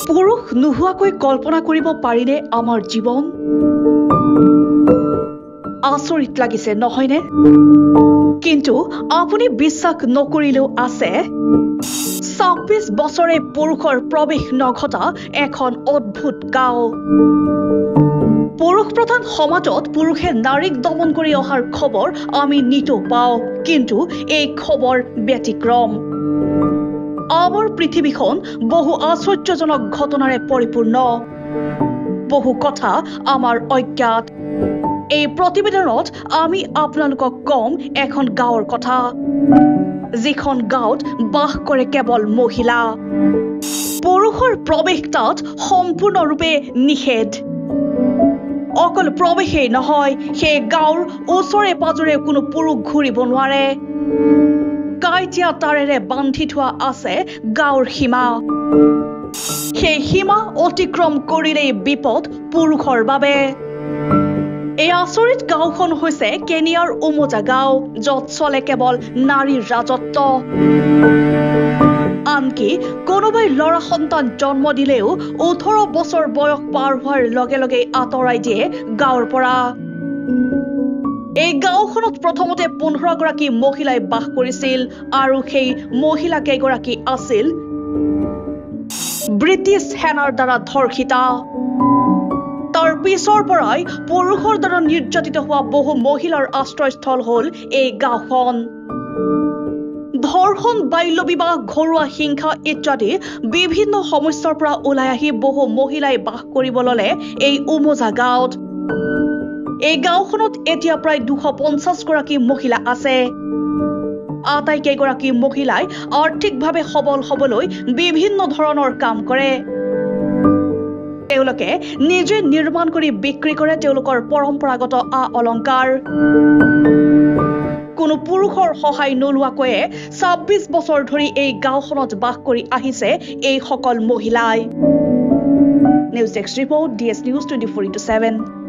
পুৰুষ নোহোৱাকৈ কল্পনা কৰিব পাৰিনে আমাৰ জীৱন? আচৰিত লাগিছে নহয়নে? কিন্তু আপুনি বিশ্বাস নকৰিলেও আছে ২৬ বছৰে পুৰুষৰ প্ৰৱেশ নঘটা এখন অদ্ভুত গাঁও। পুৰুষ প্ৰধান সমাজত পুৰুষে নাৰীক দমন কৰি অহাৰ খবৰ আমি নিতৌ পাওঁ, কিন্তু এই খবৰ ব্যতিক্ৰম। আমাৰ পৃথিৱীখন বহু আশ্চৰ্যজনক ঘটনাৰে পৰিপূৰ্ণ। বহু কথা আমাৰ অজ্ঞাত। এই প্ৰতিবেদনত আমি আপোনালোকক কম এখন গাঁৱৰ কথা, যিখন গাঁৱত বাস কৰে কেৱল মহিলা। পুৰুষৰ প্ৰৱেশ তাত সম্পূৰ্ণৰূপে নিষেধ। অকল প্ৰৱেশেই নহয়, সেই গাঁৱৰ ওচৰে পাজৰে কোনো পুৰুষ ঘূৰিব নোৱাৰে। কাইটীয়া তাৰেৰে বান্ধি থোৱা আছে গাঁৱৰ সীমা। সেই সীমা অতিক্ৰম কৰিলেই বিপদ পুৰুষৰ বাবে। এই আচৰিত গাঁওখন হৈছে কেনিয়াৰ উমোজা গাঁও, য'ত চলে কেৱল নাৰীৰ ৰাজত্ব। আনকি কোনোবাই ল'ৰা সন্তান জন্ম দিলেও ১৮ বছৰ বয়স পাৰ হোৱাৰ লগে লগে আঁতৰাই দিয়ে গাঁৱৰ পৰা। এই গাঁওখনত প্ৰথমতে ১৫ গৰাকী মহিলাই বাস কৰিছিল, আৰু সেই মহিলা কেইগৰাকী আছিল ব্ৰিটিছ সেনাৰ দ্বাৰা ধৰ্ষিতা। তাৰ পিছৰ পৰাই পুৰুষৰ দ্বাৰা নিৰ্যাতিত হোৱা বহু মহিলাৰ আশ্ৰয়স্থল হ'ল এই গাঁওখন। ধৰ্ষণ, বাল্য বিবাহ, ঘৰুৱা হিংসা ইত্যাদি বিভিন্ন সমস্যাৰ পৰা ওলাই আহি বহু মহিলাই বাস কৰিব ল'লে এই উমোজা গাঁৱত। এই গাঁওখনত এতিয়া প্ৰায় ২৫০ গৰাকী মহিলা আছে। আটাইকেইগৰাকী মহিলাই আৰ্থিকভাৱে সবল হ'বলৈ বিভিন্ন ধৰণৰ কাম কৰে। তেওঁলোকে নিজে নিৰ্মাণ কৰি বিক্ৰী কৰে তেওঁলোকৰ পৰম্পৰাগত আ-অলংকাৰ। কোনো পুৰুষৰ সহায় নোলোৱাকৈয়ে ২৬ বছৰ ধৰি এই গাঁওখনত বাস কৰি আহিছে এইসকল মহিলাই। News desk report, DS News 24/7।